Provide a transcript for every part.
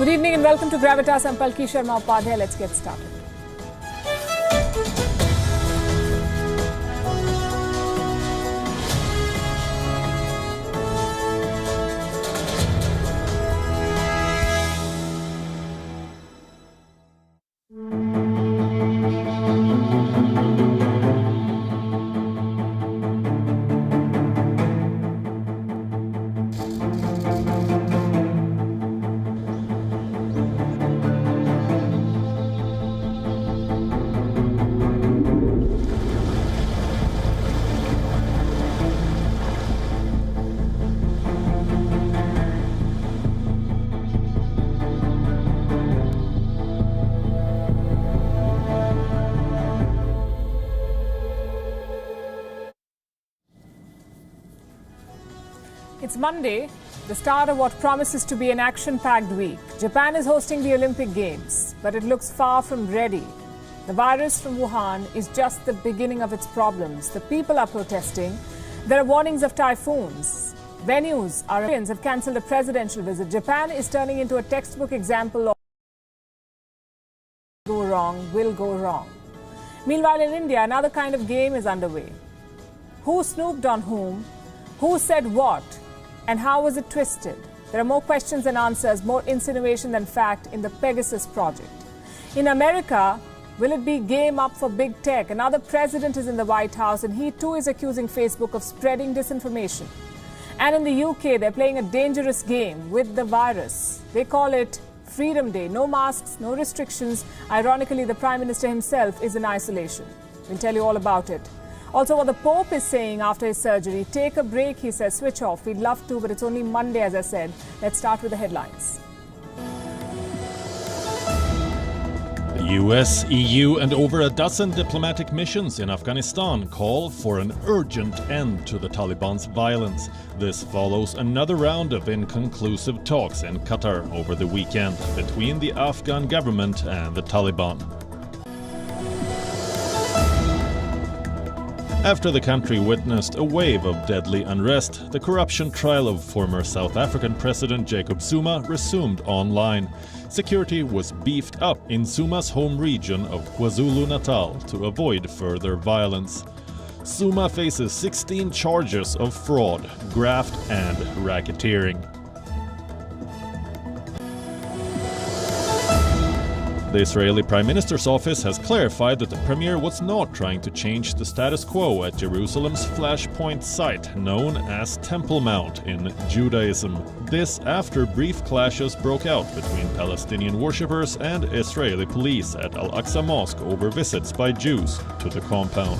Good evening and welcome to Gravitas. I'm Palki Sharma Upadhyay. Let's get started. It's Monday, the start of what promises to be an action-packed week. Japan is hosting the Olympic Games, but it looks far from ready. The virus from Wuhan is just the beginning of its problems. The people are protesting. There are warnings of typhoons. Venues have cancelled a presidential visit. Japan is turning into a textbook example of go wrong, will go wrong. Meanwhile, in India, another kind of game is underway. Who snooped on whom? Who said what? And how was it twisted? There are more questions than answers, more insinuation than fact in the Pegasus project. In America, will it be game up for big tech? Another president is in the White House and he too is accusing Facebook of spreading disinformation. And in the UK, they're playing a dangerous game with the virus. They call it Freedom Day. No masks, no restrictions. Ironically, the Prime Minister himself is in isolation. We'll tell you all about it. Also, what the Pope is saying after his surgery. Take a break, he says. Switch off. We'd love to, but it's only Monday, as I said. Let's start with the headlines. The US, EU and over a dozen diplomatic missions in Afghanistan call for an urgent end to the Taliban's violence. This follows another round of inconclusive talks in Qatar over the weekend between the Afghan government and the Taliban. After the country witnessed a wave of deadly unrest, the corruption trial of former South African President Jacob Zuma resumed online. Security was beefed up in Zuma's home region of KwaZulu-Natal to avoid further violence. Zuma faces 16 charges of fraud, graft and racketeering. The Israeli Prime Minister's office has clarified that the premier was not trying to change the status quo at Jerusalem's flashpoint site known as Temple Mount in Judaism. This after brief clashes broke out between Palestinian worshippers and Israeli police at Al-Aqsa Mosque over visits by Jews to the compound.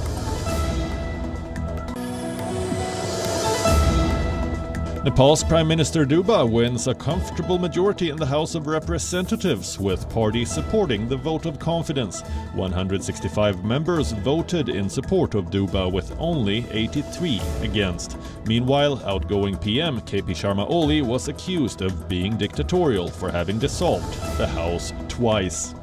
Nepal's Prime Minister Duba wins a comfortable majority in the House of Representatives, with parties supporting the vote of confidence. 165 members voted in support of Duba, with only 83 against. Meanwhile, outgoing PM Palki Sharma Upadhyay was accused of being dictatorial for having dissolved the House twice.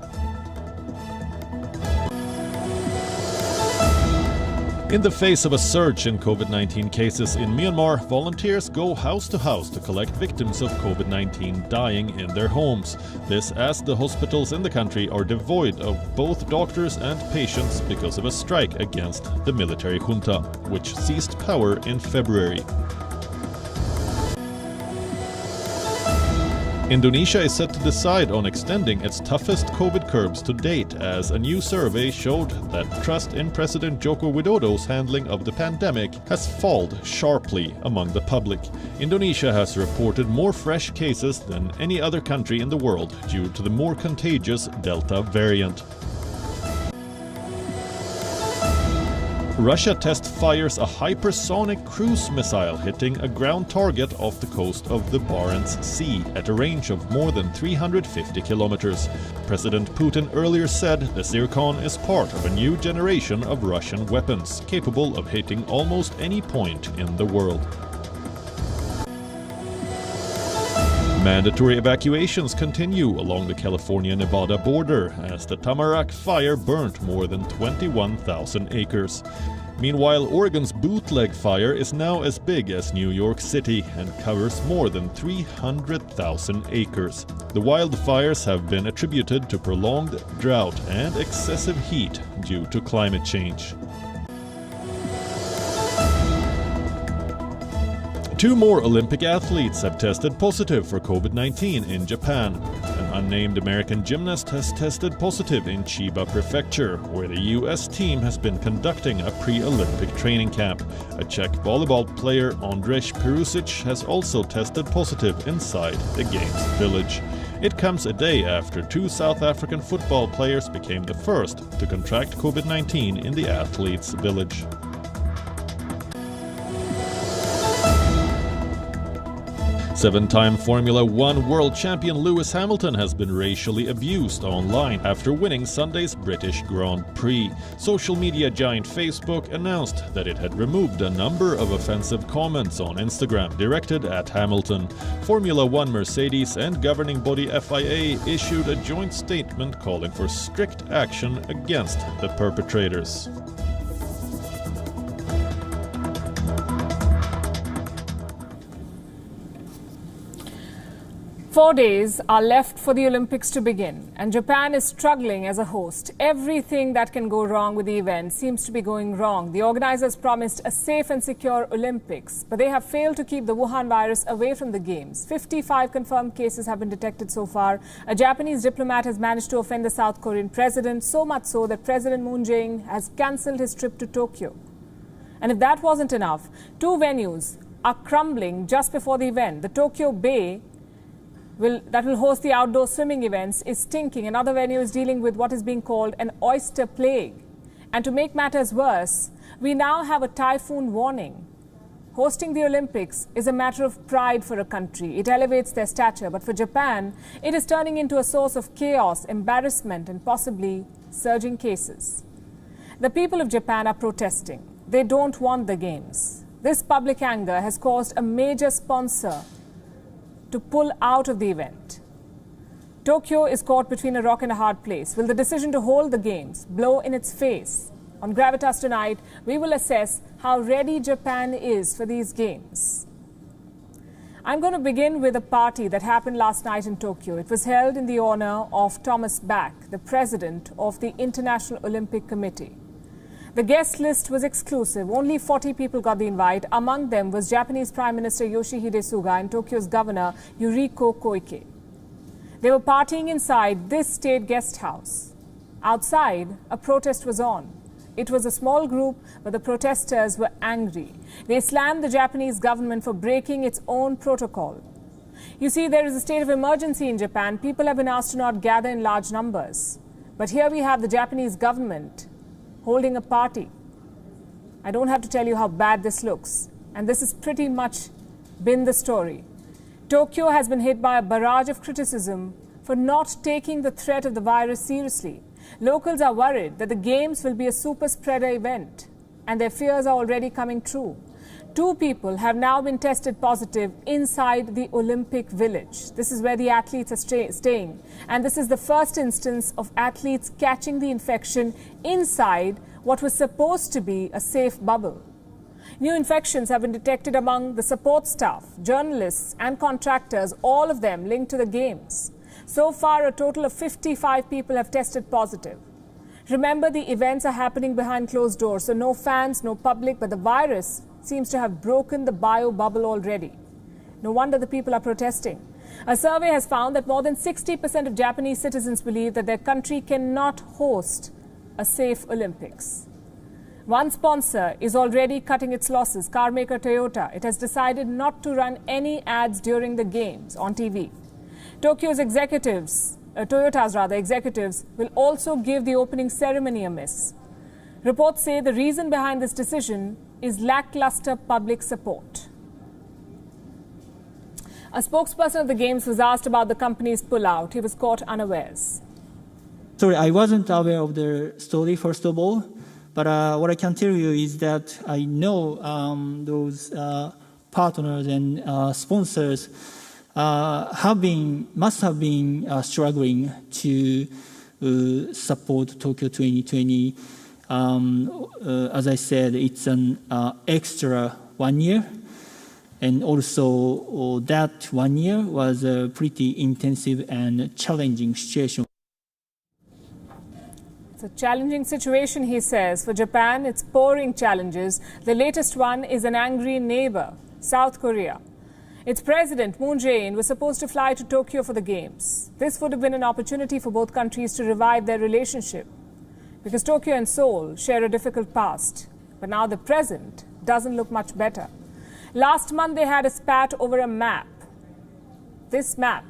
In the face of a surge in COVID-19 cases in Myanmar, volunteers go house to house to collect victims of COVID-19 dying in their homes. This as the hospitals in the country are devoid of both doctors and patients because of a strike against the military junta, which seized power in February. Indonesia is set to decide on extending its toughest COVID curbs to date, as a new survey showed that trust in President Joko Widodo's handling of the pandemic has fallen sharply among the public. Indonesia has reported more fresh cases than any other country in the world due to the more contagious Delta variant. Russia fires a hypersonic cruise missile hitting a ground target off the coast of the Barents Sea at a range of more than 350 kilometers. President Putin earlier said the Zircon is part of a new generation of Russian weapons, capable of hitting almost any point in the world. Mandatory evacuations continue along the California-Nevada border as the Tamarack fire burnt more than 21,000 acres. Meanwhile, Oregon's bootleg fire is now as big as New York City and covers more than 300,000 acres. The wildfires have been attributed to prolonged drought and excessive heat due to climate change. 2 more Olympic athletes have tested positive for COVID-19 in Japan. An unnamed American gymnast has tested positive in Chiba Prefecture, where the US team has been conducting a pre-Olympic training camp. A Czech volleyball player, Ondřej Perusic, has also tested positive inside the Games village. It comes a day after 2 South African football players became the first to contract COVID-19 in the athletes' village. Seven-time Formula One world champion Lewis Hamilton has been racially abused online after winning Sunday's British Grand Prix. Social media giant Facebook announced that it had removed a number of offensive comments on Instagram directed at Hamilton. Formula One Mercedes and governing body FIA issued a joint statement calling for strict action against the perpetrators. 4 days are left for the Olympics to begin, and Japan is struggling as a host. Everything that can go wrong with the event seems to be going wrong. The organizers promised a safe and secure Olympics, but they have failed to keep the Wuhan virus away from the Games. 55 confirmed cases have been detected so far. A Japanese diplomat has managed to offend the South Korean president, so much so that President Moon Jae-in has cancelled his trip to Tokyo. And if that wasn't enough, 2 venues are crumbling just before the event. The Tokyo Bay that will host the outdoor swimming events is stinking. Another venue is dealing with what is being called an oyster plague. And to make matters worse, we now have a typhoon warning. Hosting the Olympics is a matter of pride for a country. It elevates their stature. But for Japan, it is turning into a source of chaos, embarrassment, and possibly surging cases. The people of Japan are protesting. They don't want the Games. This public anger has caused a major sponsor to pull out of the event. Tokyo is caught between a rock and a hard place. Will the decision to hold the Games blow in its face? On Gravitas tonight, we will assess how ready Japan is for these Games. I'm going to begin with a party that happened last night in Tokyo. It was held in the honor of Thomas Bach, the president of the International Olympic Committee. The guest list was exclusive. Only 40 people got the invite. Among them was Japanese Prime Minister Yoshihide Suga and Tokyo's governor Yuriko Koike. They were partying inside this state guest house. Outside, a protest was on. It was a small group, but the protesters were angry. They slammed the Japanese government for breaking its own protocol. You see, there is a state of emergency in Japan. People have been asked to not gather in large numbers. But here we have the Japanese government holding a party. I don't have to tell you how bad this looks. And this has pretty much been the story. Tokyo has been hit by a barrage of criticism for not taking the threat of the virus seriously. Locals are worried that the Games will be a super spreader event, and their fears are already coming true. 2 people have now been tested positive inside the Olympic Village. This is where the athletes are staying. And this is the first instance of athletes catching the infection inside what was supposed to be a safe bubble. New infections have been detected among the support staff, journalists and contractors, all of them linked to the Games. So far, a total of 55 people have tested positive. Remember, the events are happening behind closed doors, so no fans, no public, but the virus seems to have broken the bio bubble already. No wonder the people are protesting. A survey has found that more than 60% of Japanese citizens believe that their country cannot host a safe Olympics. One sponsor is already cutting its losses, car maker Toyota. It has decided not to run any ads during the Games on TV. Toyota's executives will also give the opening ceremony a miss. Reports say the reason behind this decision is lackluster public support. A spokesperson of the Games was asked about the company's pullout. He was caught unawares. Sorry, I wasn't aware of the story, first of all. But what I can tell you is that I know those partners and sponsors must have been struggling to support Tokyo 2020 As I said, it's an extra 1 year. And also that 1 year was a pretty intensive and challenging situation. It's a challenging situation, he says. For Japan, it's pouring challenges. The latest one is an angry neighbor, South Korea. Its president, Moon Jae-in, was supposed to fly to Tokyo for the Games. This would have been an opportunity for both countries to revive their relationship, because Tokyo and Seoul share a difficult past. But now the present doesn't look much better. Last month, they had a spat over a map. This map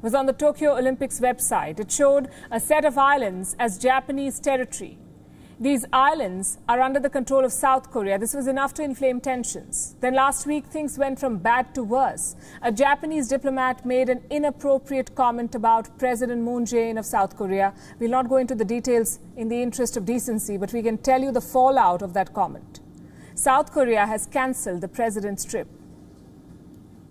was on the Tokyo Olympics website. It showed a set of islands as Japanese territory. These islands are under the control of South Korea. This was enough to inflame tensions. Then last week, things went from bad to worse. A Japanese diplomat made an inappropriate comment about President Moon Jae-in of South Korea. We'll not go into the details in the interest of decency, but we can tell you the fallout of that comment. South Korea has cancelled the president's trip.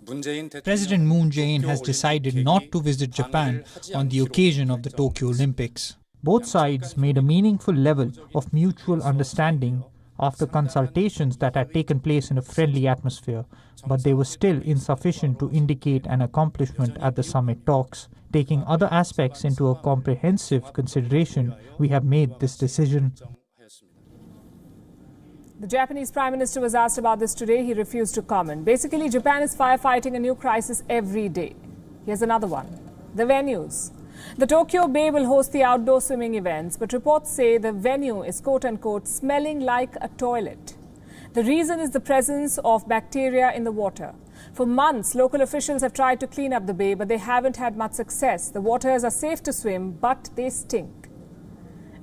President Moon Jae-in has decided not to visit Japan on the occasion of the Tokyo Olympics. Both sides made a meaningful level of mutual understanding after consultations that had taken place in a friendly atmosphere, but they were still insufficient to indicate an accomplishment at the summit talks. Taking other aspects into a comprehensive consideration, we have made this decision. The Japanese Prime Minister was asked about this today. He refused to comment. Basically, Japan is firefighting a new crisis every day. Here's another one. The venues. The Tokyo Bay will host the outdoor swimming events, but reports say the venue is quote-unquote smelling like a toilet. The reason is the presence of bacteria in the water. For months, local officials have tried to clean up the bay, but they haven't had much success. The waters are safe to swim, but they stink.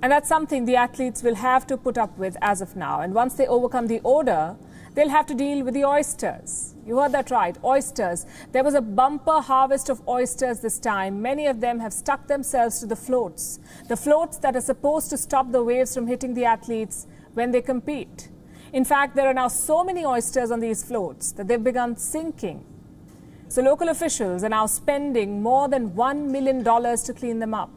And that's something the athletes will have to put up with as of now. And once they overcome the odor, they'll have to deal with the oysters. You heard that right, oysters. There was a bumper harvest of oysters this time. Many of them have stuck themselves to the floats that are supposed to stop the waves from hitting the athletes when they compete. In fact, there are now so many oysters on these floats that they've begun sinking. So local officials are now spending more than $1 million to clean them up.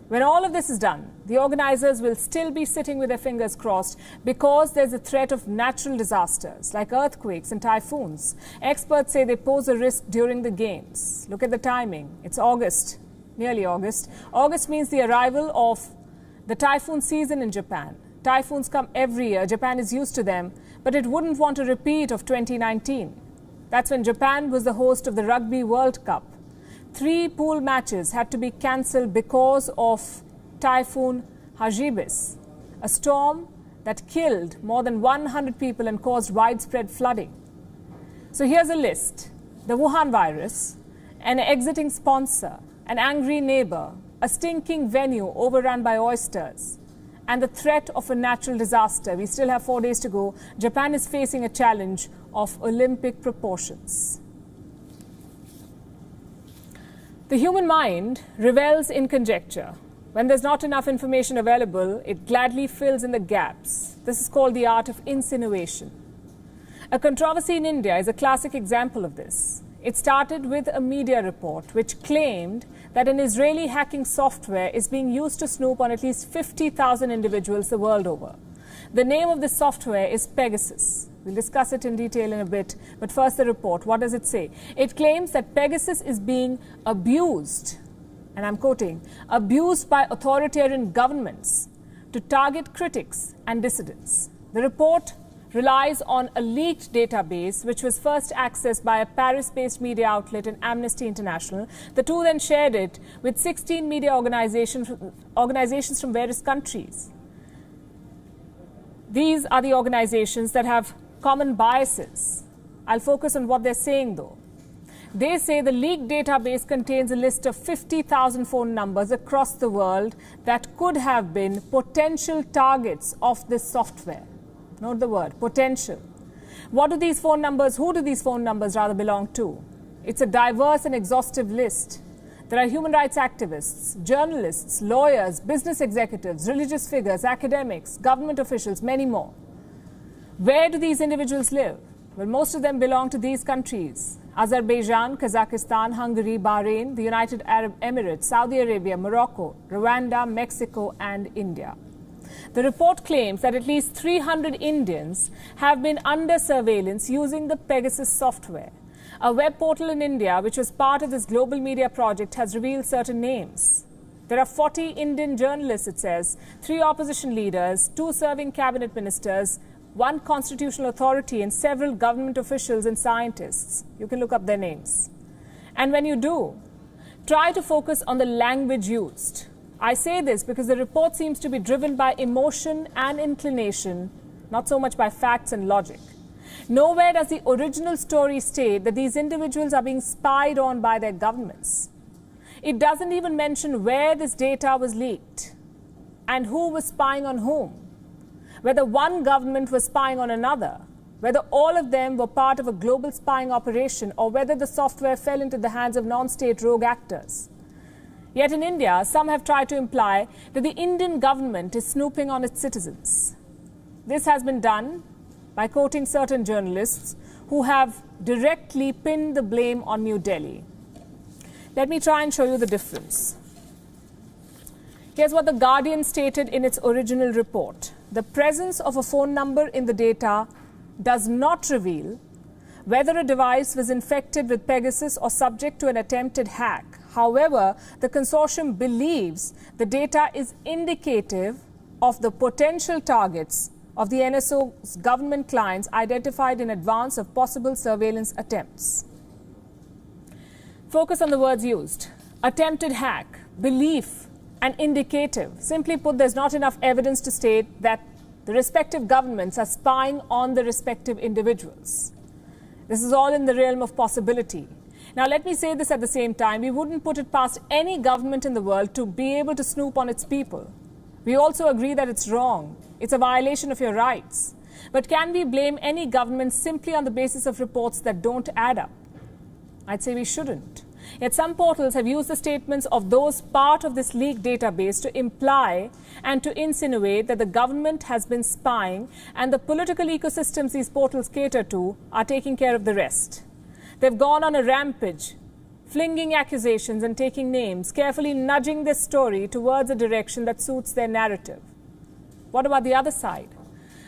When all of this is done, the organizers will still be sitting with their fingers crossed because there's a threat of natural disasters like earthquakes and typhoons. Experts say they pose a risk during the Games. Look at the timing. It's August, nearly August. August means the arrival of the typhoon season in Japan. Typhoons come every year. Japan is used to them, but it wouldn't want a repeat of 2019. That's when Japan was the host of the Rugby World Cup. 3 pool matches had to be cancelled because of Typhoon Hagibis, a storm that killed more than 100 people and caused widespread flooding. So here's a list. The Wuhan virus, an exiting sponsor, an angry neighbor, a stinking venue overrun by oysters, and the threat of a natural disaster. We still have 4 days to go. Japan is facing a challenge of Olympic proportions. The human mind revels in conjecture. When there's not enough information available, it gladly fills in the gaps. This is called the art of insinuation. A controversy in India is a classic example of this. It started with a media report which claimed that an Israeli hacking software is being used to snoop on at least 50,000 individuals the world over. The name of this software is Pegasus. We'll discuss it in detail in a bit, but first the report. What does it say? It claims that Pegasus is being abused, and I'm quoting, abused by authoritarian governments to target critics and dissidents. The report relies on a leaked database which was first accessed by a Paris-based media outlet and Amnesty International. The two then shared it with 16 media organizations from various countries. These are the organizations that have common biases. I'll focus on what they're saying though. They say the leaked database contains a list of 50,000 phone numbers across the world that could have been potential targets of this software. Note the word, potential. Who do these phone numbers rather belong to? It's a diverse and exhaustive list. There are human rights activists, journalists, lawyers, business executives, religious figures, academics, government officials, many more. Where do these individuals live? Well, most of them belong to these countries: Azerbaijan, Kazakhstan, Hungary, Bahrain, the United Arab Emirates, Saudi Arabia, Morocco, Rwanda, Mexico, and India. The report claims that at least 300 Indians have been under surveillance using the Pegasus software. A web portal in India, which was part of this global media project, has revealed certain names. There are 40 Indian journalists, it says, 3 opposition leaders, 2 serving cabinet ministers, 1 constitutional authority, and several government officials and scientists. You can look up their names. And when you do, try to focus on the language used. I say this because the report seems to be driven by emotion and inclination, not so much by facts and logic. Nowhere does the original story state that these individuals are being spied on by their governments. It doesn't even mention where this data was leaked and who was spying on whom, whether one government was spying on another, whether all of them were part of a global spying operation, or whether the software fell into the hands of non-state rogue actors. Yet in India, some have tried to imply that the Indian government is snooping on its citizens. This has been done by quoting certain journalists who have directly pinned the blame on New Delhi. Let me try and show you the difference. Here's what The Guardian stated in its original report. The presence of a phone number in the data does not reveal whether a device was infected with Pegasus or subject to an attempted hack. However, the consortium believes the data is indicative of the potential targets of the NSO's government clients identified in advance of possible surveillance attempts. Focus on the words used. Attempted hack, belief, and indicative. Simply put, there's not enough evidence to state that the respective governments are spying on the respective individuals. This is all in the realm of possibility. Now, let me say this at the same time. We wouldn't put it past any government in the world to be able to snoop on its people. We also agree that it's wrong. It's a violation of your rights. But can we blame any government simply on the basis of reports that don't add up? I'd say we shouldn't. Yet some portals have used the statements of those part of this leaked database to imply and to insinuate that the government has been spying, and the political ecosystems these portals cater to are taking care of the rest. They've gone on a rampage, flinging accusations and taking names, carefully nudging this story towards a direction that suits their narrative. What about the other side?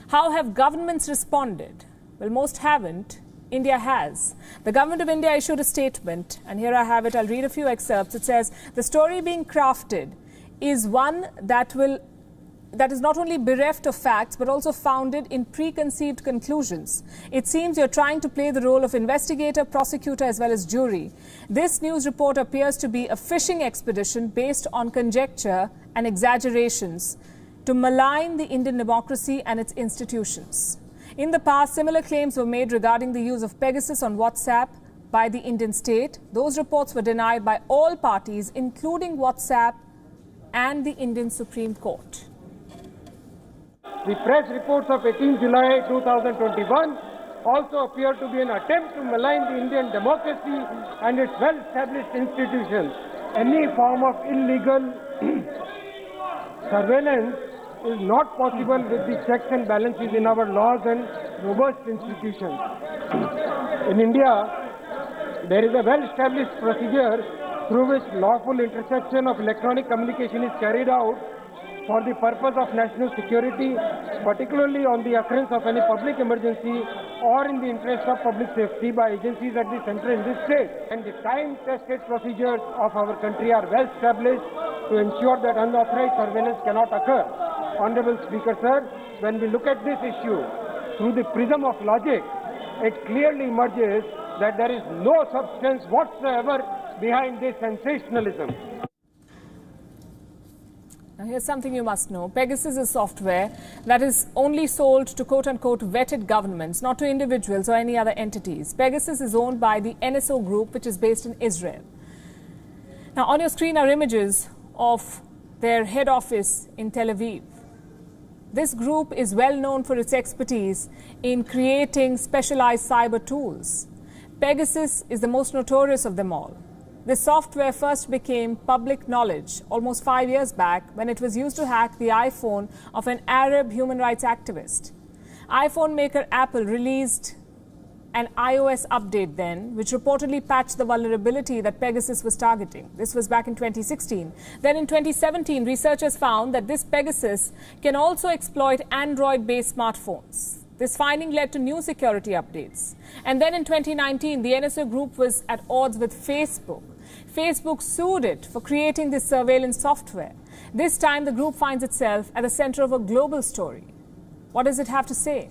How have governments responded? Well, most haven't. India has. The government of India issued a statement, and here I have it. I'll read a few excerpts. It says, the story being crafted is one that is not only bereft of facts, but also founded in preconceived conclusions. It seems you're trying to play the role of investigator, prosecutor, as well as jury. This news report appears to be a fishing expedition based on conjecture and exaggerations to malign the Indian democracy and its institutions. In the past, similar claims were made regarding the use of Pegasus on WhatsApp by the Indian state. Those reports were denied by all parties, including WhatsApp and the Indian Supreme Court. The press reports of 18 July 2021 also appear to be an attempt to malign the Indian democracy and its well-established institutions. Any form of illegal surveillance is not possible with the checks and balances in our laws and robust institutions. In India, there is a well-established procedure through which lawful interception of electronic communication is carried out for the purpose of national security, particularly on the occurrence of any public emergency or in the interest of public safety by agencies at the center in this state. And the time-tested procedures of our country are well established to ensure that unauthorized surveillance cannot occur. Honorable Speaker, sir, when we look at this issue through the prism of logic, it clearly emerges that there is no substance whatsoever behind this sensationalism. Now, here's something you must know. Pegasus is software that is only sold to quote-unquote vetted governments, not to individuals or any other entities. Pegasus is owned by the NSO group, which is based in Israel. Now, on your screen are images of their head office in Tel Aviv. This group is well known for its expertise in creating specialized cyber tools. Pegasus is the most notorious of them all. This software first became public knowledge almost 5 years back when it was used to hack the iPhone of an Arab human rights activist. iPhone maker Apple released an iOS update then, which reportedly patched the vulnerability that Pegasus was targeting. This was back in 2016. Then in 2017, researchers found that this Pegasus can also exploit Android-based smartphones. This finding led to new security updates. And then in 2019, the NSO group was at odds with Facebook. Facebook sued it for creating this surveillance software. This time, the group finds itself at the center of a global story. What does it have to say?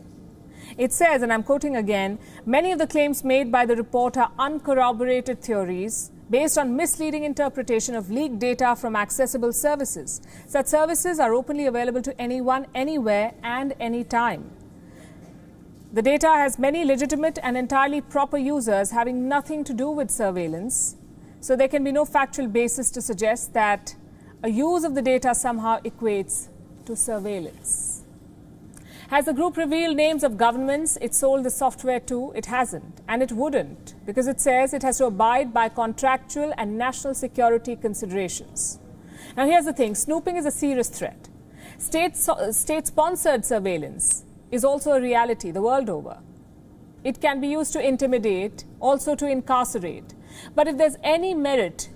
It says, and I'm quoting again, many of the claims made by the report are uncorroborated theories based on misleading interpretation of leaked data from accessible services. Such services are openly available to anyone, anywhere, and anytime. The data has many legitimate and entirely proper users having nothing to do with surveillance, so there can be no factual basis to suggest that a use of the data somehow equates to surveillance. Has the group revealed names of governments it sold the software to? It hasn't, and it wouldn't, because it says it has to abide by contractual and national security considerations. Now here's the thing, snooping is a serious threat. State-sponsored surveillance is also a reality the world over. It can be used to intimidate, also to incarcerate. But if there's any merit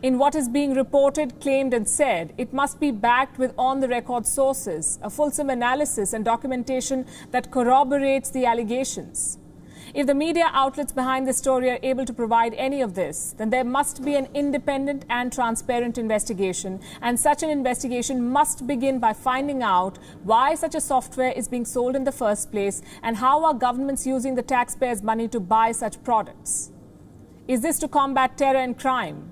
in what is being reported, claimed and said, it must be backed with on-the-record sources, a fulsome analysis and documentation that corroborates the allegations. If the media outlets behind this story are able to provide any of this, then there must be an independent and transparent investigation, and such an investigation must begin by finding out why such a software is being sold in the first place and how are governments using the taxpayers' money to buy such products. Is this to combat terror and crime?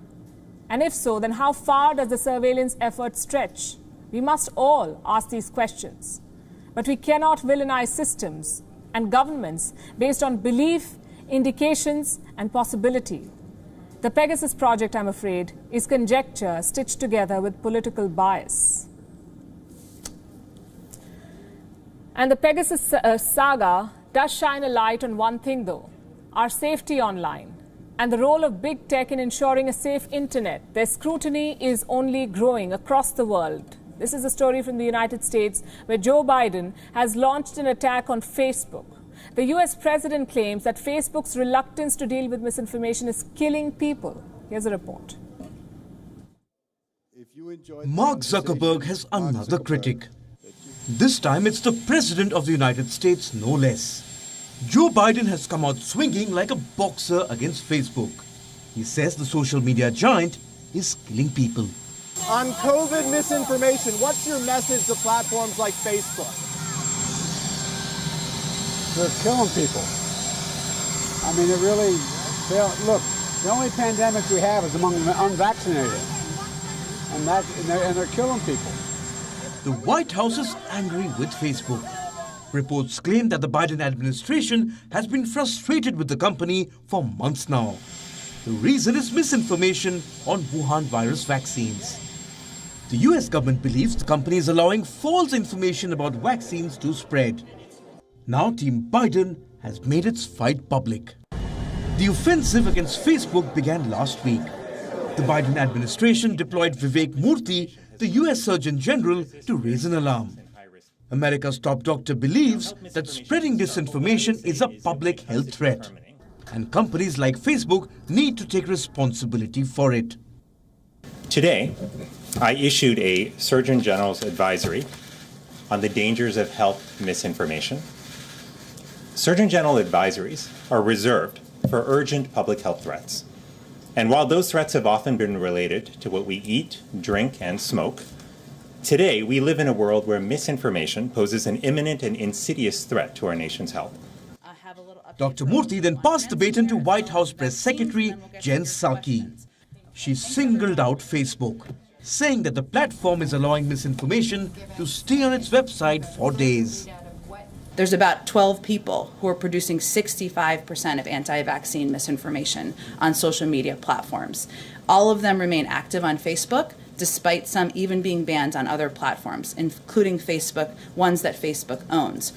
And if so, then how far does the surveillance effort stretch? We must all ask these questions. But we cannot villainize systems and governments based on belief, indications, and possibility. The Pegasus project, I'm afraid, is conjecture stitched together with political bias. And the Pegasus saga does shine a light on one thing, though, our safety online and the role of big tech in ensuring a safe internet. Their scrutiny is only growing across the world. This is a story from the United States where Joe Biden has launched an attack on Facebook. The US president claims that Facebook's reluctance to deal with misinformation is killing people. Here's a report. Mark Zuckerberg has another critic. This time it's the President of the United States, no less. Joe Biden has come out swinging like a boxer against Facebook. He says the social media giant is killing people. On COVID misinformation, what's your message to platforms like Facebook? They're killing people. I mean, it really, look, the only pandemic we have is among the unvaccinated. And they're killing people. The White House is angry with Facebook. Reports claim that the Biden administration has been frustrated with the company for months now. The reason is misinformation on Wuhan virus vaccines. The US government believes the company is allowing false information about vaccines to spread. Now Team Biden has made its fight public. The offensive against Facebook began last week. The Biden administration deployed Vivek Murthy, the US Surgeon General, to raise an alarm. America's top doctor believes that spreading disinformation is a public health threat, and companies like Facebook need to take responsibility for it. Today, I issued a Surgeon General's advisory on the dangers of health misinformation. Surgeon General advisories are reserved for urgent public health threats. And while those threats have often been related to what we eat, drink, and smoke, today we live in a world where misinformation poses an imminent and insidious threat to our nation's health. Dr. Murthy then passed the baton to White House Press Secretary Jen Psaki. She singled out Facebook, saying that the platform is allowing misinformation to stay on its website for days. There's about 12 people who are producing 65% of anti-vaccine misinformation on social media platforms. All of them remain active on Facebook, despite some even being banned on other platforms, including Facebook, ones that Facebook owns.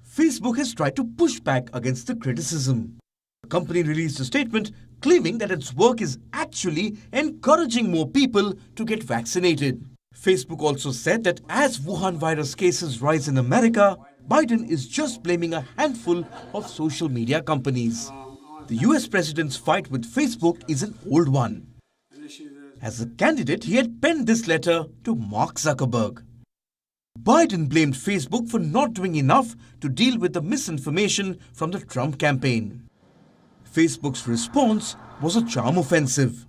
Facebook has tried to push back against the criticism. The company released a statement claiming that its work is actually encouraging more people to get vaccinated. Facebook also said that as Wuhan virus cases rise in America, Biden is just blaming a handful of social media companies. The US president's fight with Facebook is an old one. As a candidate, he had penned this letter to Mark Zuckerberg. Biden blamed Facebook for not doing enough to deal with the misinformation from the Trump campaign. Facebook's response was a charm offensive.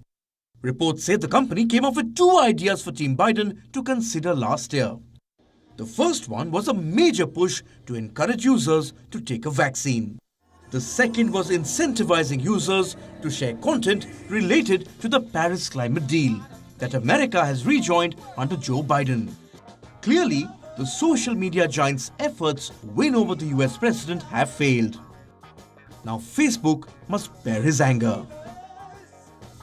Reports say the company came up with two ideas for Team Biden to consider last year. The first one was a major push to encourage users to take a vaccine. The second was incentivizing users to share content related to the Paris climate deal that America has rejoined under Joe Biden. Clearly, the social media giant's efforts to win over the US president have failed. Now Facebook must bear his anger.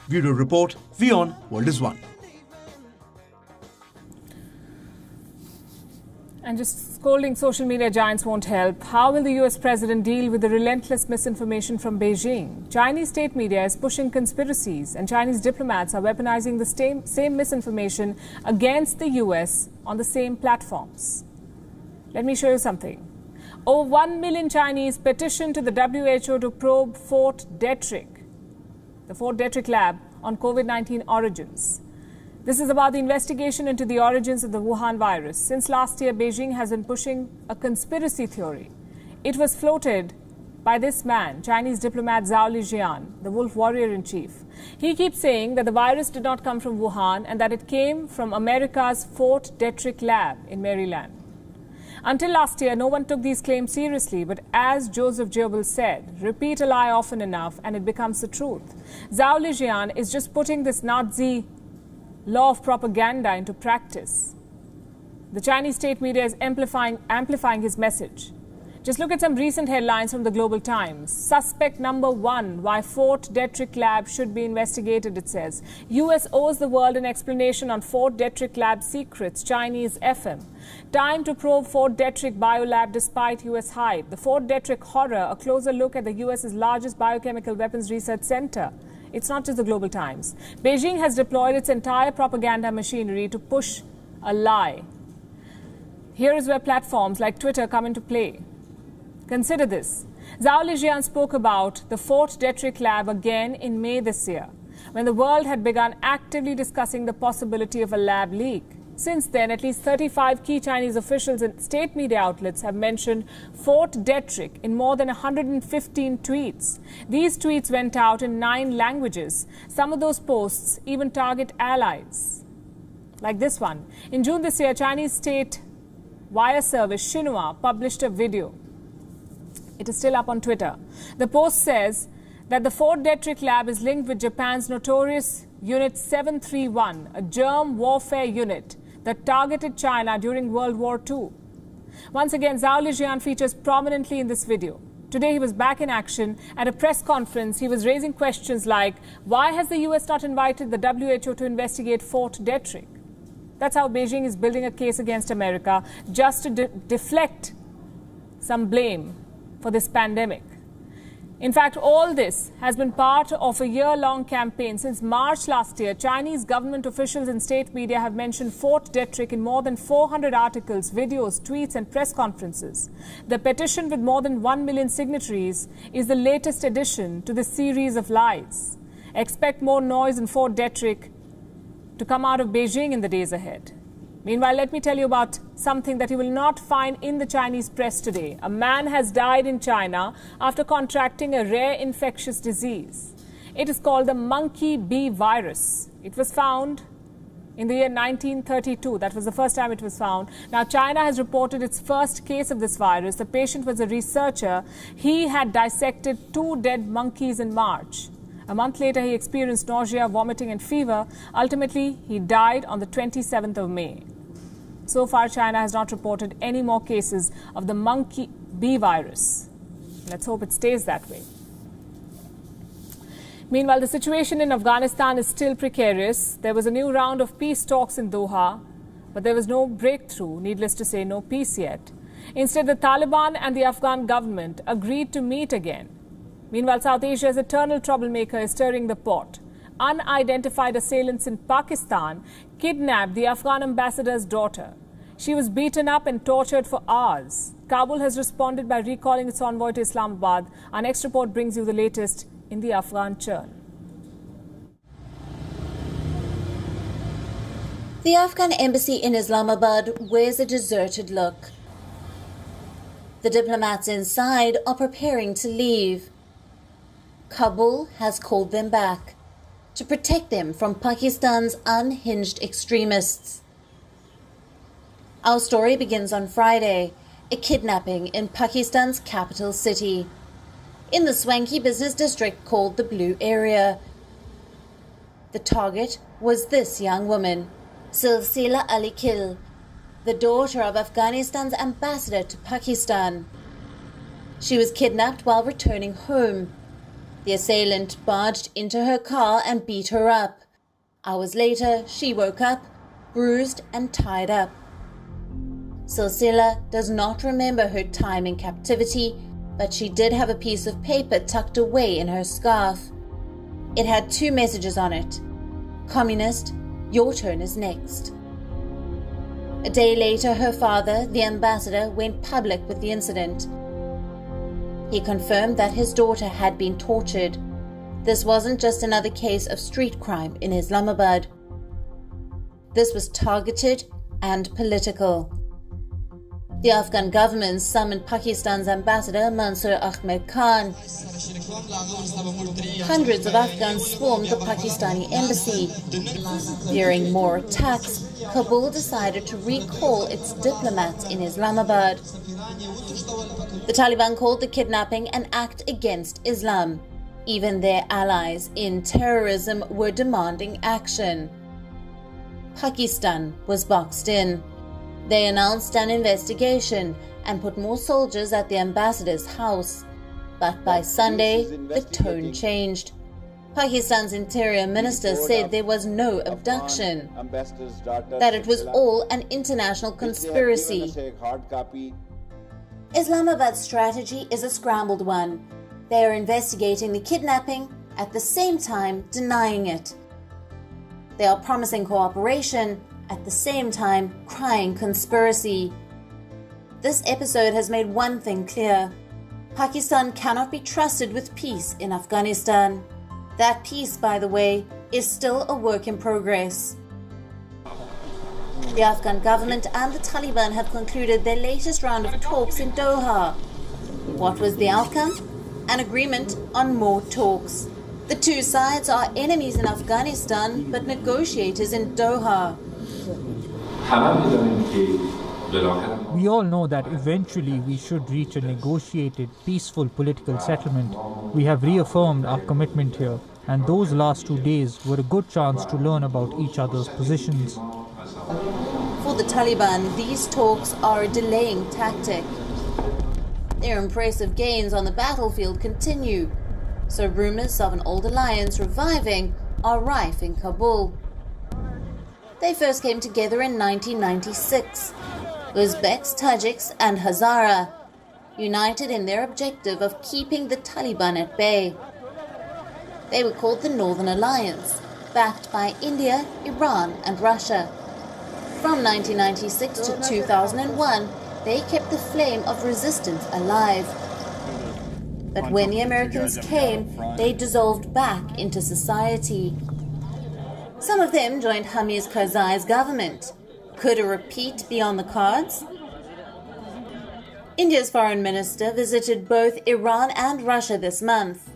Bureau Report, WION World is One. And just scolding social media giants won't help. How will the US president deal with the relentless misinformation from Beijing? Chinese state media is pushing conspiracies, and Chinese diplomats are weaponizing the same misinformation against the US on the same platforms. Let me show you something. Over 1 million Chinese petitioned to the WHO to probe Fort Detrick, the Fort Detrick lab, on COVID-19 origins. This is about the investigation into the origins of the Wuhan virus. Since last year, Beijing has been pushing a conspiracy theory. It was floated by this man, Chinese diplomat Zhao Lijian, the wolf warrior-in-chief. He keeps saying that the virus did not come from Wuhan and that it came from America's Fort Detrick lab in Maryland. Until last year, no one took these claims seriously, but as Joseph Goebbels said, repeat a lie often enough and it becomes the truth. Zhao Lijian is just putting this Nazi law of propaganda into practice. The Chinese state media is amplifying his message. Just look at some recent headlines from the Global Times. Suspect number 1, why Fort Detrick lab should be investigated, it says. US owes the world an explanation on Fort Detrick lab secrets, Chinese FM. Time to probe Fort Detrick biolab despite US hype. The Fort Detrick horror, a closer look at the US's largest biochemical weapons research center. It's not just the Global Times. Beijing has deployed its entire propaganda machinery to push a lie. Here is where platforms like Twitter come into play. Consider this. Zhao Lijian spoke about the Fort Detrick lab again in May this year, when the world had begun actively discussing the possibility of a lab leak. Since then, at least 35 key Chinese officials and state media outlets have mentioned Fort Detrick in more than 115 tweets. These tweets went out in 9 languages. Some of those posts even target allies, like this one. In June this year, Chinese state wire service Xinhua published a video. It is still up on Twitter. The post says that the Fort Detrick lab is linked with Japan's notorious Unit 731, a germ warfare unit that targeted China during World War II. Once again, Zhao Lijian features prominently in this video. Today he was back in action. At a press conference, he was raising questions like, why has the US not invited the WHO to investigate Fort Detrick? That's how Beijing is building a case against America, just to deflect some blame for this pandemic. In fact, all this has been part of a year-long campaign. Since March last year, Chinese government officials and state media have mentioned Fort Detrick in more than 400 articles, videos, tweets and press conferences. The petition with more than 1 million signatories is the latest addition to this series of lies. Expect more noise in Fort Detrick to come out of Beijing in the days ahead. Meanwhile, let me tell you about something that you will not find in the Chinese press today. A man has died in China after contracting a rare infectious disease. It is called the monkey bee virus. It was found in the year 1932. That was the first time it was found. Now, China has reported its first case of this virus. The patient was a researcher. He had dissected 2 dead monkeys in March. A month later, he experienced nausea, vomiting and fever. Ultimately, he died on the 27th of May. So far, China has not reported any more cases of the monkey bee virus. Let's hope it stays that way. Meanwhile, the situation in Afghanistan is still precarious. There was a new round of peace talks in Doha, but there was no breakthrough, needless to say, no peace yet. Instead, the Taliban and the Afghan government agreed to meet again. Meanwhile, South Asia's eternal troublemaker is stirring the pot. Unidentified assailants in Pakistan kidnapped the Afghan ambassador's daughter. She was beaten up and tortured for hours. Kabul has responded by recalling its envoy to Islamabad. Our next report brings you the latest in the Afghan churn. The Afghan embassy in Islamabad wears a deserted look. The diplomats inside are preparing to leave. Kabul has called them back to protect them from Pakistan's unhinged extremists. Our story begins on Friday, a kidnapping in Pakistan's capital city, in the swanky business district called the Blue Area. The target was this young woman, Silsila Ali Kil, the daughter of Afghanistan's ambassador to Pakistan. She was kidnapped while returning home. The assailant barged into her car and beat her up. Hours later, she woke up, bruised and tied up. Silsila does not remember her time in captivity, but she did have a piece of paper tucked away in her scarf. It had 2 messages on it. Communist, your turn is next. A day later, her father, the ambassador, went public with the incident. He confirmed that his daughter had been tortured. This wasn't just another case of street crime in Islamabad. This was targeted and political. The Afghan government summoned Pakistan's ambassador Mansoor Ahmed Khan. Hundreds of Afghans swarmed the Pakistani embassy. Fearing more attacks, Kabul decided to recall its diplomats in Islamabad. The Taliban called the kidnapping an act against Islam. Even their allies in terrorism were demanding action. Pakistan was boxed in. They announced an investigation and put more soldiers at the ambassador's house. But by Sunday, the tone changed. Pakistan's interior minister said there was no abduction, that it was all an international conspiracy. Islamabad's strategy is a scrambled one. They are investigating the kidnapping, at the same time denying it. They are promising cooperation, at the same time crying conspiracy. This episode has made one thing clear. Pakistan cannot be trusted with peace in Afghanistan. That peace, by the way, is still a work in progress. The Afghan government and the Taliban have concluded their latest round of talks in Doha. What was the outcome? An agreement on more talks. The two sides are enemies in Afghanistan, but negotiators in Doha. We all know that eventually we should reach a negotiated, peaceful political settlement. We have reaffirmed our commitment here, and those last 2 days were a good chance to learn about each other's positions. For the Taliban, these talks are a delaying tactic. Their impressive gains on the battlefield continue, so rumors of an old alliance reviving are rife in Kabul. They first came together in 1996. Uzbeks, Tajiks and Hazara, united in their objective of keeping the Taliban at bay. They were called the Northern Alliance, backed by India, Iran and Russia. From 1996 to 2001, they kept the flame of resistance alive. But when the Americans came, they dissolved back into society. Some of them joined Hamid Karzai's government. Could a repeat be on the cards? India's foreign minister visited both Iran and Russia this month.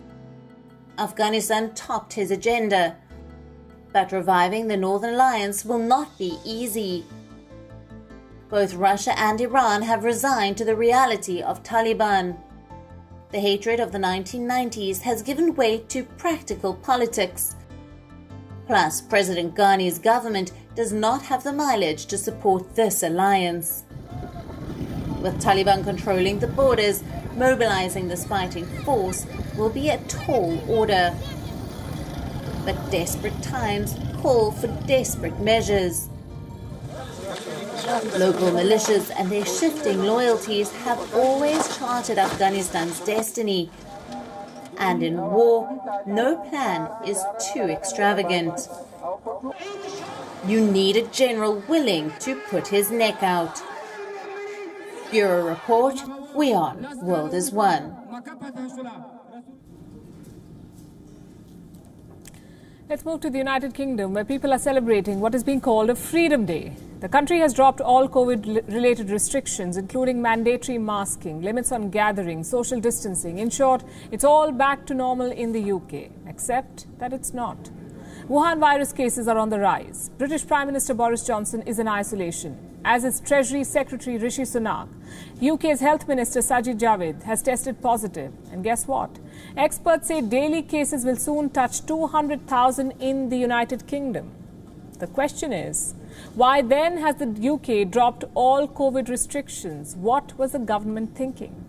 Afghanistan topped his agenda. But reviving the Northern Alliance will not be easy. Both Russia and Iran have resigned to the reality of Taliban. The hatred of the 1990s has given way to practical politics. Plus, President Ghani's government does not have the mileage to support this alliance. With Taliban controlling the borders, mobilizing this fighting force will be a tall order. But desperate times call for desperate measures. Local militias and their shifting loyalties have always charted Afghanistan's destiny. And in war, no plan is too extravagant. You need a general willing to put his neck out. Bureau Report, WION, World is One. Let's move to the United Kingdom, where people are celebrating what is being called a Freedom Day. The country has dropped all COVID-related restrictions, including mandatory masking, limits on gathering, social distancing. In short, it's all back to normal in the UK, except that it's not. Wuhan virus cases are on the rise. British Prime Minister Boris Johnson is in isolation, as is Treasury Secretary Rishi Sunak. UK's Health Minister Sajid Javid has tested positive. And guess what? Experts say daily cases will soon touch 200,000 in the United Kingdom. The question is, why then has the UK dropped all COVID restrictions? What was the government thinking?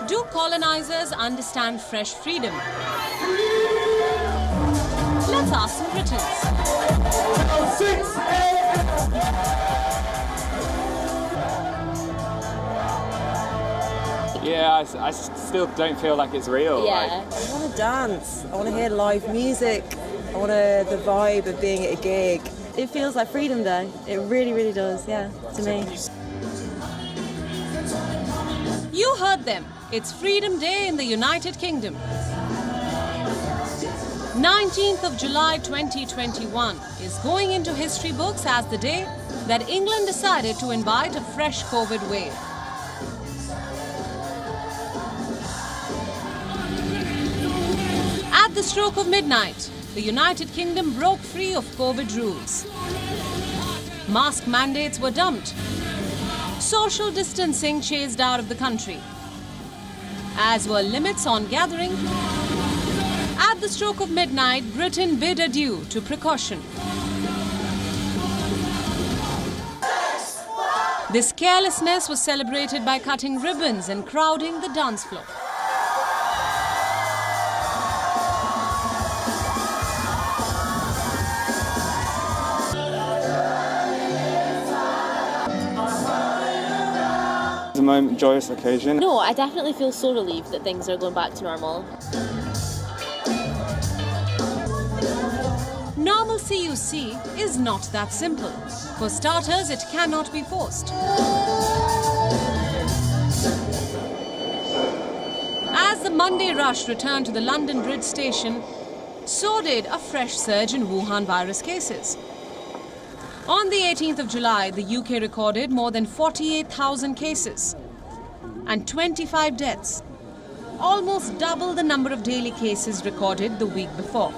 Do colonizers understand fresh freedom? Let's ask some Britons. 6 a.m. Yeah, I still don't feel like it's real. Yeah. I want to dance. I want to hear live music. I want the vibe of being at a gig. It feels like Freedom Day. It really, really does, yeah, to me. You heard them. It's Freedom Day in the United Kingdom. 19th of July 2021 is going into history books as the day that England decided to invite a fresh COVID wave. At the stroke of midnight, the United Kingdom broke free of COVID rules. Mask mandates were dumped. Social distancing chased out of the country, as were limits on gathering. At the stroke of midnight, Britain bid adieu to precaution. This carelessness was celebrated by cutting ribbons and crowding the dance floor. It's a moment, joyous occasion. No, I definitely feel so relieved that things are going back to normal. Normalcy, you see, is not that simple. For starters, it cannot be forced. As the Monday rush returned to the London Bridge station, so did a fresh surge in Wuhan virus cases. On the 18th of July, the UK recorded more than 48,000 cases and 25 deaths, almost double the number of daily cases recorded the week before.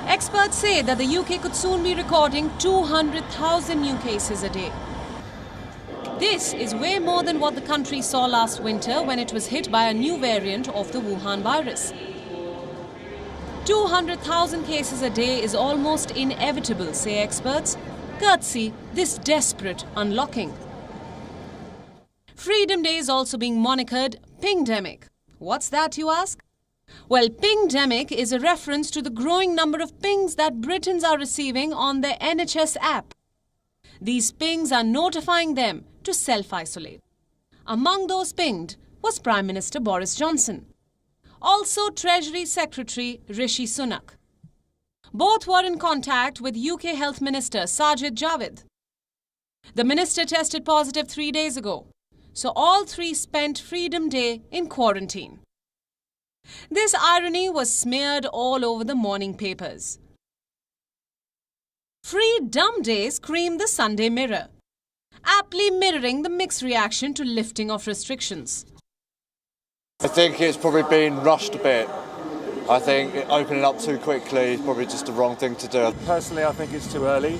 Experts say that the UK could soon be recording 200,000 new cases a day. This is way more than what the country saw last winter when it was hit by a new variant of the Wuhan virus. 200,000 cases a day is almost inevitable, say experts, courtesy this desperate unlocking. Freedom Day is also being monikered Pingdemic. What's that, you ask? Well, Pingdemic is a reference to the growing number of pings that Britons are receiving on their NHS app. These pings are notifying them to self-isolate. Among those pinged was Prime Minister Boris Johnson. Also Treasury Secretary Rishi Sunak. Both were in contact with UK Health Minister Sajid Javid. The minister tested positive 3 days ago, so all three spent Freedom Day in quarantine. This irony was smeared all over the morning papers. Freedom Day screamed the Sunday Mirror, aptly mirroring the mixed reaction to lifting of restrictions. I think it's probably been rushed a bit. I think opening up too quickly is probably just the wrong thing to do. Personally, I think it's too early.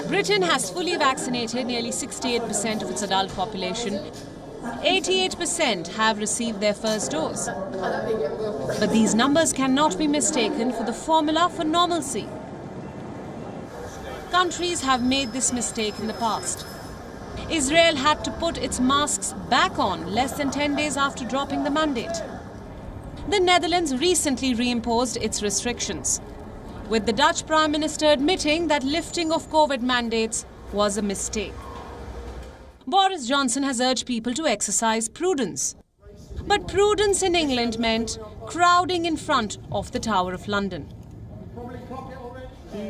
Britain has fully vaccinated nearly 68% of its adult population. 88% have received their first dose. But these numbers cannot be mistaken for the formula for normalcy. Countries have made this mistake in the past. Israel had to put its masks back on less than 10 days after dropping the mandate. The Netherlands recently reimposed its restrictions, with the Dutch Prime Minister admitting that lifting of COVID mandates was a mistake. Boris Johnson has urged people to exercise prudence. But prudence in England meant crowding in front of the Tower of London,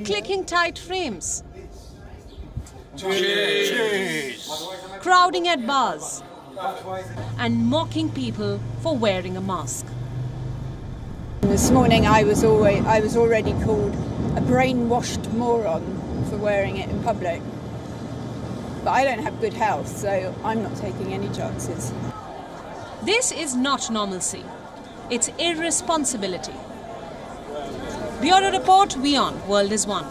clicking tight frames, crowding at bars, and mocking people for wearing a mask. This morning I was already called a brainwashed moron for wearing it in public. But I don't have good health, so I'm not taking any chances. This is not normalcy. It's irresponsibility. Bureau Report, WION, World is One.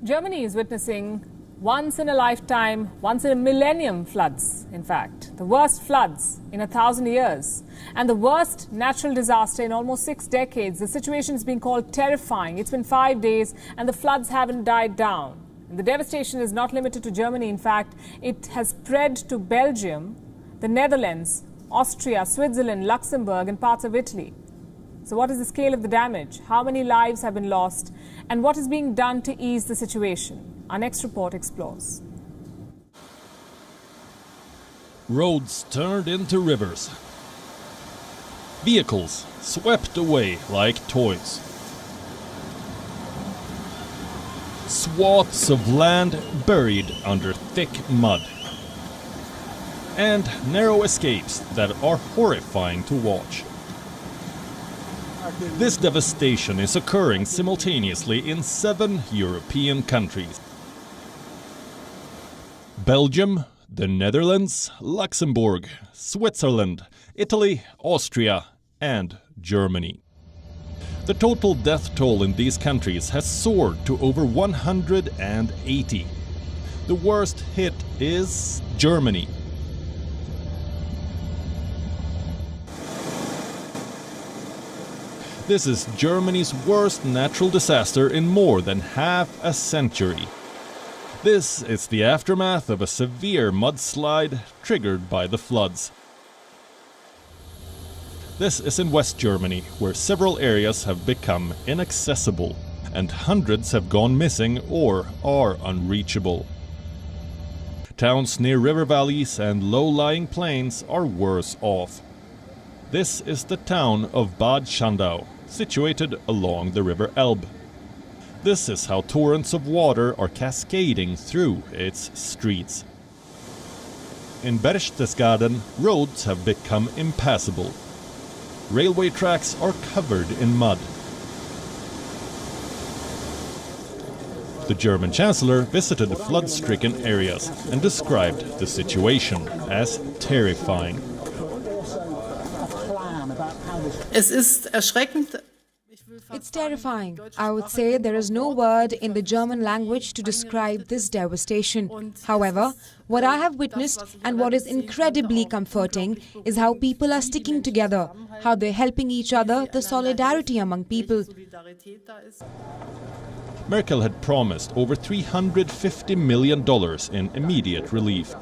Germany is witnessing once-in-a-lifetime, once-in-a-millennium floods, in fact. The worst floods in 1,000 years and the worst natural disaster in almost 6 decades. The situation is being called terrifying. It's been 5 days and the floods haven't died down. And the devastation is not limited to Germany. In fact, it has spread to Belgium, the Netherlands, Austria, Switzerland, Luxembourg and parts of Italy. So what is the scale of the damage? How many lives have been lost? And what is being done to ease the situation? Our next report explores. Roads turned into rivers. Vehicles swept away like toys. Swaths of land buried under thick mud. And narrow escapes that are horrifying to watch. This devastation is occurring simultaneously in 7 European countries. Belgium, the Netherlands, Luxembourg, Switzerland, Italy, Austria and Germany. The total death toll in these countries has soared to over 180. The worst hit is Germany. This is Germany's worst natural disaster in more than half a century. This is the aftermath of a severe mudslide triggered by the floods. This is in West Germany, where several areas have become inaccessible and hundreds have gone missing or are unreachable. Towns near river valleys and low-lying plains are worse off. This is the town of Bad Schandau, situated along the river Elbe. This is how torrents of water are cascading through its streets. In Berchtesgaden, roads have become impassable. Railway tracks are covered in mud. The German Chancellor visited the flood-stricken areas and described the situation as terrifying. It's terrifying. I would say there is no word in the German language to describe this devastation. However, what I have witnessed and what is incredibly comforting is how people are sticking together, how they're helping each other, the solidarity among people. Merkel had promised over $350 million in immediate relief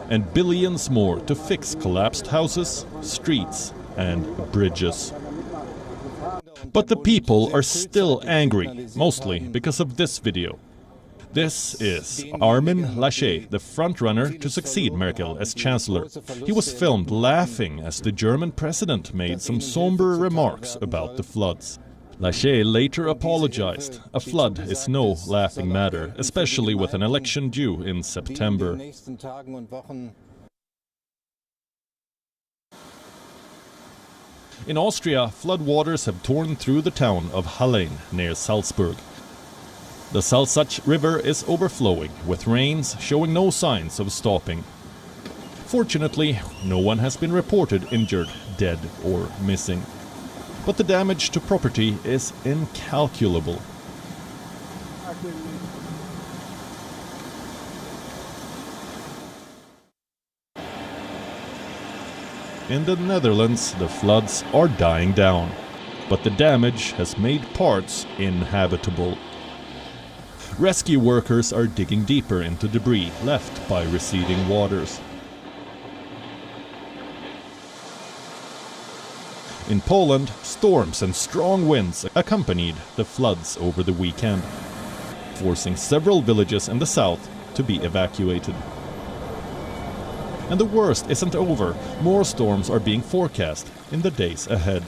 and billions more to fix collapsed houses, streets and bridges. But the people are still angry, mostly because of this video. This is Armin Laschet, the frontrunner to succeed Merkel as Chancellor. He was filmed laughing as the German president made some somber remarks about the floods. Laschet later apologized. A flood is no laughing matter, especially with an election due in September. In Austria, floodwaters have torn through the town of Hallein near Salzburg. The Salzach River is overflowing, with rains showing no signs of stopping. Fortunately, no one has been reported injured, dead or missing. But the damage to property is incalculable. In the Netherlands, the floods are dying down, but the damage has made parts inhabitable. Rescue workers are digging deeper into debris left by receding waters. In Poland, storms and strong winds accompanied the floods over the weekend, forcing several villages in the south to be evacuated. And the worst isn't over. More storms are being forecast in the days ahead.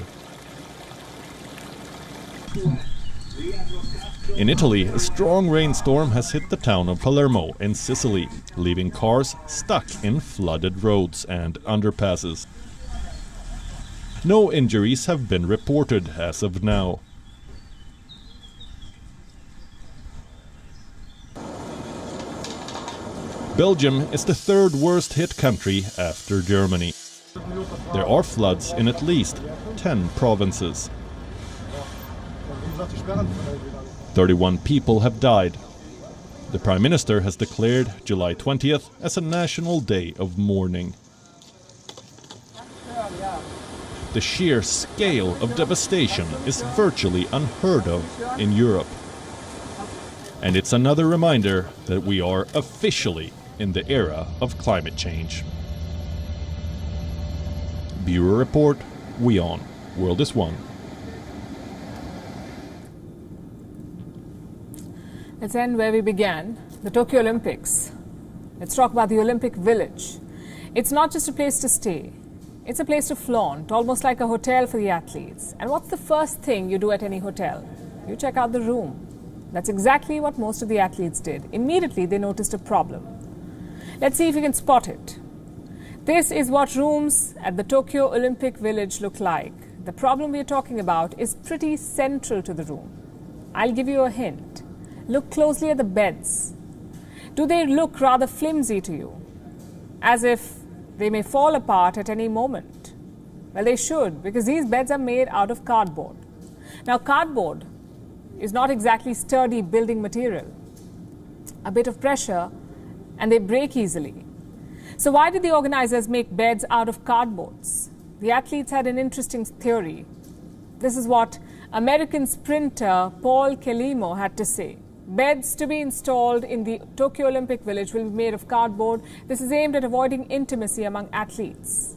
In Italy, a strong rainstorm has hit the town of Palermo in Sicily, leaving cars stuck in flooded roads and underpasses. No injuries have been reported as of now. Belgium is the third worst hit country after Germany. There are floods in at least 10 provinces. 31 people have died. The Prime Minister has declared July 20th as a national day of mourning. The sheer scale of devastation is virtually unheard of in Europe. And it's another reminder that we are officially in the era of climate change. Bureau Report, WION, World is One. Let's end where we began, the Tokyo Olympics. Let's talk about the Olympic Village. It's not just a place to stay. It's a place to flaunt, almost like a hotel for the athletes. And what's the first thing you do at any hotel? You check out the room. That's exactly what most of the athletes did. Immediately, they noticed a problem. Let's see if you can spot it. This is what rooms at the Tokyo Olympic Village look like. The problem we are talking about is pretty central to the room. I'll give you a hint. Look closely at the beds. Do they look rather flimsy to you? As if they may fall apart at any moment? Well, they should, because these beds are made out of cardboard. Now, cardboard is not exactly sturdy building material. A bit of pressure and they break easily. So why did the organizers make beds out of cardboards? The athletes had an interesting theory. This is what American sprinter Paul Kelimo had to say. Beds to be installed in the Tokyo Olympic Village will be made of cardboard. This is aimed at avoiding intimacy among athletes.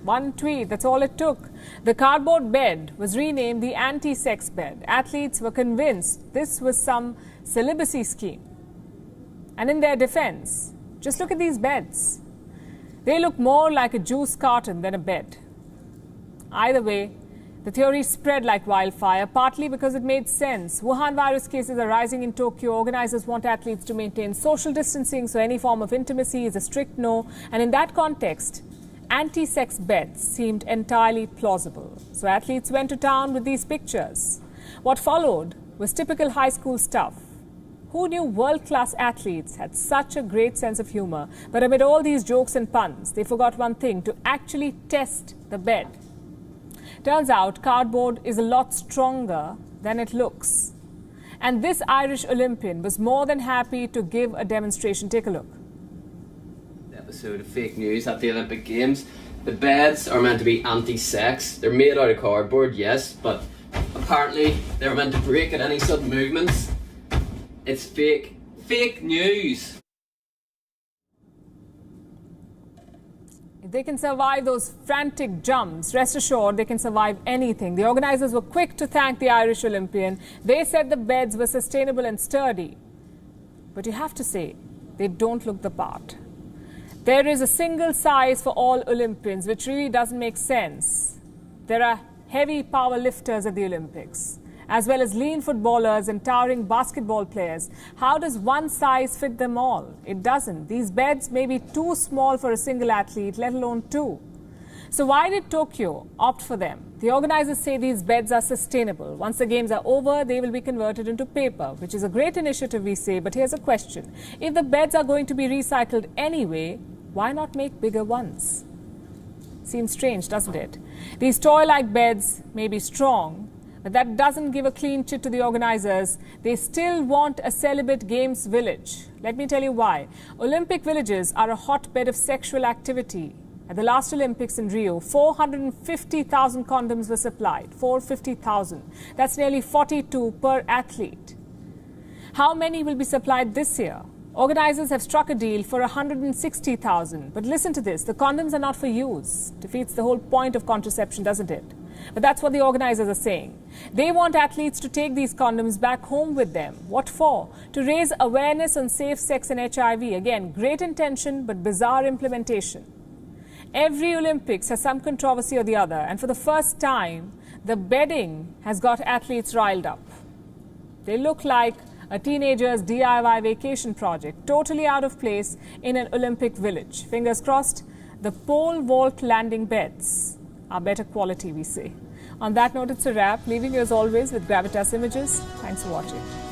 One tweet, that's all it took. The cardboard bed was renamed the anti-sex bed. Athletes were convinced this was some celibacy scheme. And in their defense, just look at these beds. They look more like a juice carton than a bed. Either way, the theory spread like wildfire, partly because it made sense. Wuhan virus cases are rising in Tokyo. Organizers want athletes to maintain social distancing, so any form of intimacy is a strict no. And in that context, anti-sex beds seemed entirely plausible. So athletes went to town with these pictures. What followed was typical high school stuff. Who knew world-class athletes had such a great sense of humor? But amid all these jokes and puns, they forgot one thing: to actually test the bed. Turns out cardboard is a lot stronger than it looks. And this Irish Olympian was more than happy to give a demonstration. Take a look. Episode of fake news at the Olympic Games. The beds are meant to be anti-sex. They're made out of cardboard, yes, but apparently they're meant to break at any sudden movements. It's fake. Fake news. If they can survive those frantic jumps, rest assured they can survive anything. The organizers were quick to thank the Irish Olympian. They said the beds were sustainable and sturdy. But you have to say, they don't look the part. There is a single size for all Olympians, which really doesn't make sense. There are heavy power lifters at the Olympics, as well as lean footballers and towering basketball players. How does one size fit them all? It doesn't. These beds may be too small for a single athlete, let alone two. So why did Tokyo opt for them? The organizers say these beds are sustainable. Once the games are over, they will be converted into paper, which is a great initiative, we say. But here's a question. If the beds are going to be recycled anyway, why not make bigger ones? Seems strange, doesn't it? These toy-like beds may be strong, but that doesn't give a clean chit to the organizers. They still want a celibate games village. Let me tell you why. Olympic villages are a hotbed of sexual activity. At the last Olympics in Rio, 450,000 condoms were supplied. 450,000. That's nearly 42 per athlete. How many will be supplied this year? Organizers have struck a deal for 160,000. But listen to this. The condoms are not for use. Defeats the whole point of contraception, doesn't it? But that's what the organizers are saying. They want athletes to take these condoms back home with them. What for? To raise awareness on safe sex and HIV. Again, great intention, but bizarre implementation. Every Olympics has some controversy or the other, and for the first time, the bedding has got athletes riled up. They look like a teenager's DIY vacation project, totally out of place in an Olympic village. Fingers crossed, the pole vault landing beds are better quality, we say. On that note, it's a wrap. Leaving you as always with Gravitas Images. Thanks for watching.